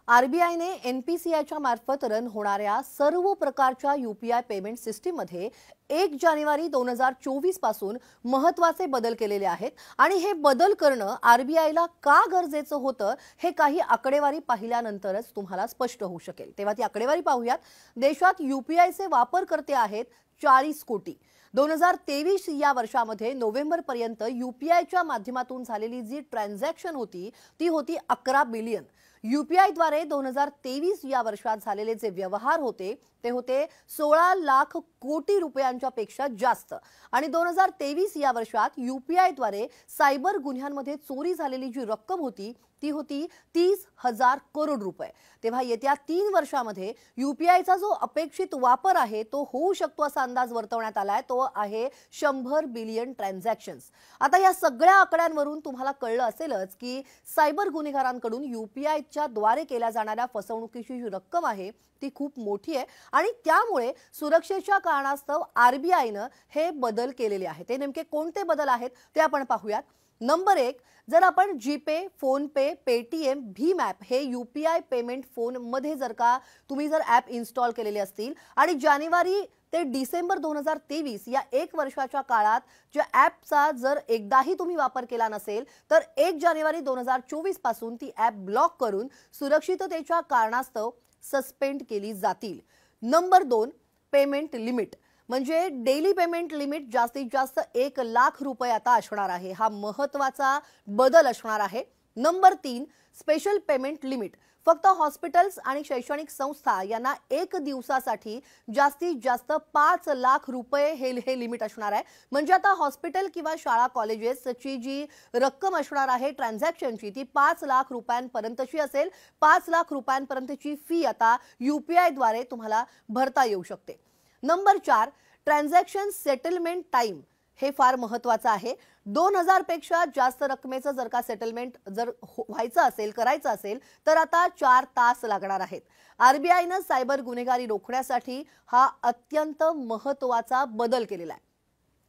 आरबीआयने एनपीसीआयच्या मार्फत रन होणाऱ्या सर्व प्रकारच्या यूपीआय पेमेंट सिस्टीममध्ये 1 जानेवारी 2024 पासून महत्त्वाचे बदल केलेले आहेत आणि हे बदल करणं आरबीआयला का गरजेचं होतं हे काही आकडेवारी पाहिल्यानंतरच तुम्हाला स्पष्ट होऊ शकेल। तेव्हा ती आकडेवारी पाहूयात। देशात यूपीआयचे वापरकर्ते आहेत 40 कोटी। 2023 या वर्षामध्ये नोव्हेंबर पर्यंत यूपीआयच्या माध्यमातून झालेली जी ट्रान्झॅक्शन होती ती होती 11 बिलियन। यूपीआय द्वारे 2023 या वर्षात झालेले जे व्यवहार होते ते होते 16 लाख कोटी रुपयांच्या पेक्षा जास्त आणि 2023 या वर्षात यूपीआय द्वारे सायबर गुन्ह्यांमध्ये चोरी झालेली जी रक्कम होती ती होती 30,000 करोड रुपये। तेव्हा येत्या 3 वर्षामध्ये यूपीआयचा जो अपेक्षित वापर आहे तो होऊ शकतो असा अंदाज वर्तवण्यात आलाय, तो आहे 100 बिलियन ट्रान्झॅक्शन्स। आता या सगळ्या आकड्यांवरून तुम्हाला कळलं असेलच की सायबर गुन्हेगारांकडून यूपीआयच्या द्वारे केल्या जाणाऱ्या फसवणुकीची जी रक्कम आहे ती खूप मोठी आहे आणि त्यामुळे सुरक्षेच्या कारणास्तव आरबीआयने हे बदल केलेले आहेत। ते नेमके कोणते बदल आहेत ते आपण पाहूयात। नंबर 1, जर आपण जीपे, फोन पे, पेटीएम, भीम ॲप हे यूपीआय पेमेंट फोन मध्ये जर ॲप इन्स्टॉल केलेले असतील आणि जानेवारी ते डिसेंबर 2023 या 1 वर्षाच्या काळात ज्या ॲपचा जर एकदाही तुम्ही वापर केला नसेल तर 1 जानेवारी 2024 पासून ती ॲप ब्लॉक करून सुरक्षिततेच्या कारणास्तव सस्पेंड केली जातील। नंबर 2, पेमेंट लिमिट म्हणजे डेली पेमेंट लिमिट जास्तीत जास्त 1 लाख रुपये आता असणार आहे। हा महत्त्वाचा बदल असणार आहे। नंबर 3, स्पेशल पेमेंट लिमिट फक्त हॉस्पिटल्स आणि शैक्षणिक संस्था यांना 1 दिवसासाठी जास्तीत जास्त 5 लाख रुपये हे लिमिट असणार आहे। म्हणजे आता हॉस्पिटल किंवा शाळा कॉलेजेसची जी रक्कम असणार आहे ट्रान्झॅक्शनची ती 5 लाख रुपयांपर्यंतची असेल। 5 लाख रुपयांपर्यंतची फी आता यूपीआय द्वारे तुम्हाला भरता येऊ शकते। नंबर 4, ट्रान्झॅक्शन सेटलमेंट टाइम हे फार महत्त्वाचं आहे। 2000 पेक्षा जास्त रकमेचं जर का सेटलमेंट व्हायचं असेल, करायचं असेल तर आता 4 तास लागणार आहेत। आरबीआयने सायबर गुन्हेगारी रोखण्यासाठी हा अत्यंत महत्त्वाचा बदल केलेला आहे।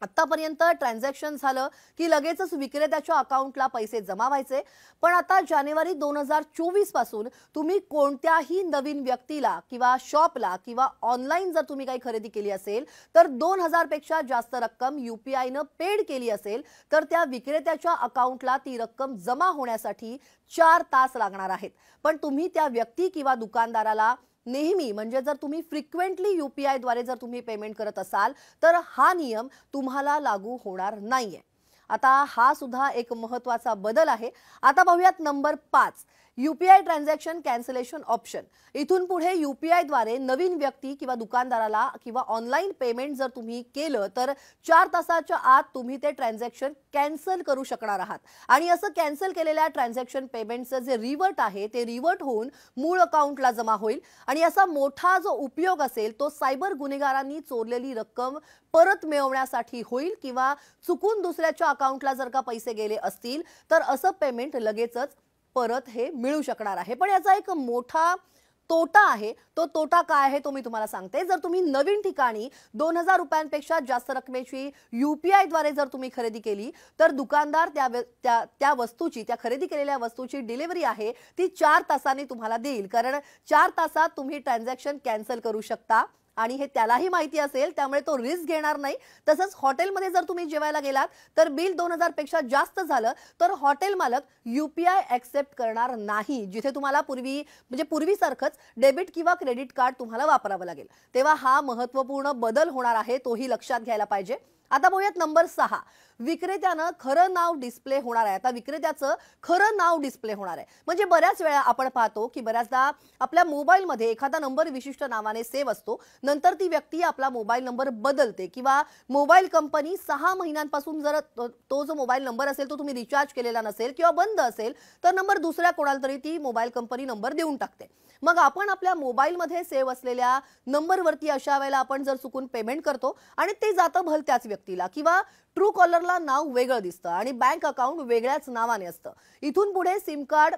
आतापर्यंत ट्रान्झॅक्शन झालं की लगेचच विक्रेत्याच्या अकाउंटला पैसे जमा व्हायचे, पण आता जानेवारी 2024 पासून तुम्ही कोणत्याही नवीन व्यक्तीला किंवा शॉपला किंवा ऑनलाईन जर तुम्ही काही खरेदी केली असेल तर 2000 पेक्षा जास्त रक्कम यूपीआयने पेड केली असेल तर त्या विक्रेत्याच्या अकाउंटला ती रक्कम जमा होण्यासाठी 4 तास लागणार आहेत। पण तुम्ही त्या व्यक्ती किंवा दुकानदाराला नेहमी म्हणजे जर तुम्ही फ्रिक्वेंटली यूपीआय द्वारे जर तुम्ही पेमेंट करत असाल तर हा नियम तुम्हाला लागू होणार नाहीये। आता हा सुद्धा एक महत्त्वाचा बदल आहे। आता पाहूयात number 5, UPI transaction cancellation option. इथून पुढे यूपीआय द्वारे नवीन व्यक्ती किंवा दुकानदाराला किंवा ऑनलाईन पेमेंट जर तुम्ही केलं तर 4 तासाच्या आत तुम्ही ते ट्रान्झॅक्शन कॅन्सल करू शकणार आहात आणि असं कॅन्सल केलेल्या ट्रान्झॅक्शन पेमेंटचं जे रिव्हर्ट आहे ते रिव्हर्ट होऊन मूळ अकाउंटला जमा होईल आणि असा मोठा जो उपयोग असेल तो सायबर गुन्हेगारांनी चोरलेली रक्कम परत मिळवण्यासाठी होईल किंवा चुकून दुसऱ्याच्या अकाउंटला जर का पैसे गेले असतील तर असं पेमेंट लगेचच परत हे मिळू शकणार आहे। पण याचा एक मोठा तोटा आहे। तो तोटा काय आहे तो मी तुम्हाला सांगते। जर तुम्ही नवीन ठिकाणी 2000 रुपयांपेक्षा जास्त रकमेची यूपीआय द्वारे जर तुम्ही खरेदी केली तर दुकानदार त्या वस्तूची, त्या खरेदी केलेल्या वस्तूची डिलिव्हरी आहे ती 4 तासांनी तुम्हाला देईल, कारण 4 तासात तुम्ही ट्रान्झॅक्शन कॅन्सल करू शकता आणि हे त्यालाही माहिती असेल, त्यामुळे तो रिस्क घेणार नाही। तसंच हॉटेलमध्ये जर तुम्ही जेवायला गेलात तर बिल 2000 पेक्षा जास्त झालं तर हॉटेल मालक यूपीआय ॲक्सेप्ट करणार नाही, जिथे तुम्हाला पूर्वीसारखंच डेबिट किंवा क्रेडिट कार्ड तुम्हाला वापरावं लागेल। तेव्हा हा महत्त्वपूर्ण बदल होणार आहे, तोही लक्षात घ्यायला पाहिजे। आता पाहूयात नंबर 6, विक्रेत्यानं खरं नाव डिस्प्ले होणार आहे। आता विक्रेत्याचं खरं नाव डिस्प्ले होणार आहे। म्हणजे बऱ्याच वेळा आपण पाहतो की बऱ्याचदा आपल्या मोबाईलमध्ये एखादा नंबर विशिष्ट नावाने सेव्ह असतो, नंतर ती व्यक्ती आपला मोबाईल नंबर बदलते किंवा मोबाईल कंपनी 6 महिन्यांपासून जर तो जो मोबाईल नंबर असेल तो तुम्ही रिचार्ज केलेला नसेल किंवा बंद असेल तर नंबर दुसऱ्या कोणाला तरी ती मोबाईल कंपनी नंबर देऊन टाकते। मग आपण आपल्या मोबाईलमध्ये सेव्ह असलेल्या नंबरवरती अशा वेळेला आपण जर चुकून पेमेंट करतो आणि ते जातं भलत्याच व्यक्तीला किंवा ट्रू कॉलरला नाव वेगळं दिसतं आणि बँक अकाउंट वेगळ्याच नावाने असतं। इथून पुढे सिम कार्ड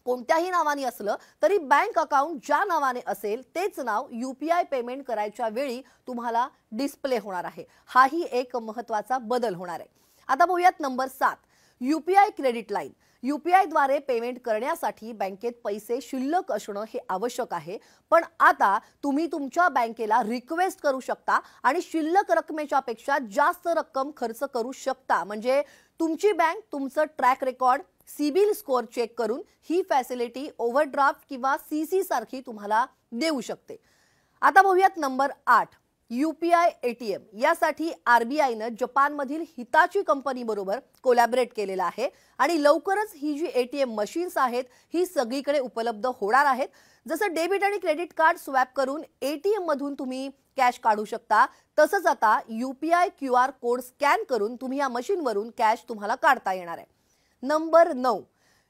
कोणत्याही नावाने असलं तरी बँक अकाउंट ज्या नावाने असेल तेच नाव यूपीआय पेमेंट करायच्या वेळी तुम्हाला डिस्प्ले होणार आहे। हाही एक महत्त्वाचा बदल होणार आहे। आता पाहूयात number 7, UPI credit line. UPI द्वारे पेमेंट करण्यासाठी बँकेत पैसे शिल्लक असणं हे आवश्यक आहे, पण आता तुम्ही तुमच्या बँकेला रिक्वेस्ट करू शकता आणि शिल्लक रकमेच्या पेक्षा जास्त रक्कम खर्च करू शकता। म्हणजे तुमची बँक तुमचं track record, CIBIL score check करून ही फॅसिलिटी ओव्हरड्राफ्ट किंवा सीसी सारखी तुम्हाला देऊ शकते। आता बघूयात नंबर 8, यूपीआय एटीएम। यासाठी आरबीआयनं जपानमधील हिताची कंपनी बरोबर कोलॅबोरेट केलेलं आहे आणि लवकरच ही जी एटीएम मशीन्स आहेत ही सगळीकडे उपलब्ध होणार आहेत। जसं डेबिट आणि क्रेडिट कार्ड स्वॅप करून एटीएम मधून तुम्ही कॅश काढू शकता, तसंच आता यूपीआय क्यूआर कोड स्कॅन करून तुम्ही या मशीनवरून कॅश तुम्हाला काढता येणार आहे। Number 9,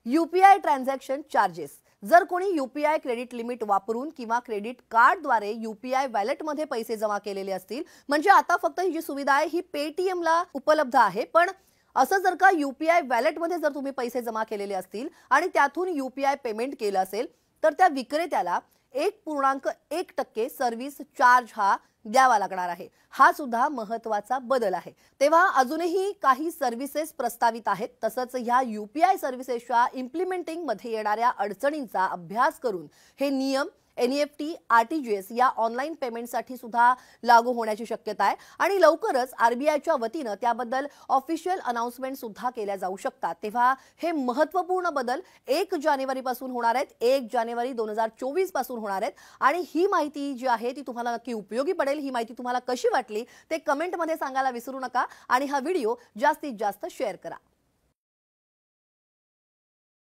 UPI transaction charges. जर कोणी यूपीआय क्रेडिट लिमिट वापरून किंवा क्रेडिट कार्डद्वारे यूपीआय वॅलेटमध्ये पैसे जमा केलेले असतील, म्हणजे आता फक्त ही जी सुविधा आहे ही पेटीएमला उपलब्ध आहे, पण असं जर का यूपीआय वॅलेटमध्ये जर तुम्ही पैसे जमा केलेले असतील आणि त्यातून यूपीआय पेमेंट केलं असेल तर त्या विक्रेत्याला 1.1% सर्व्हिस चार्ज हा द्यावा लागणार आहे। हा सुद्धा महत्त्वाचा बदल आहे। तेव्हा अजूनही काही सर्व्हिसेस प्रस्तावित आहेत, तसंच ह्या यूपीआय सर्व्हिसेसच्या इम्प्लिमेंटिंग मध्ये येणाऱ्या अडचणींचा अभ्यास करून हे नियम एनईएफटी, आरटीजीएस या ऑनलाईन पेमेंटसाठी सुद्धा लागू होण्याची शक्यता आहे आणि लवकरच आरबीआयच्या वतीनं त्याबद्दल ऑफिशियल अनाउन्समेंट सुद्धा केल्या जाऊ शकतात। तेव्हा हे महत्त्वपूर्ण बदल 1 जानेवारीपासून होणार आहेत, 1 जानेवारी 2024 पासून होणार आहेत आणि ही माहिती जी आहे ती तुम्हाला नक्की उपयोगी पडेल। ही माहिती तुम्हाला कशी वाटली ते कमेंटमध्ये सांगायला विसरू नका आणि हा व्हिडिओ जास्तीत जास्त शेअर करा।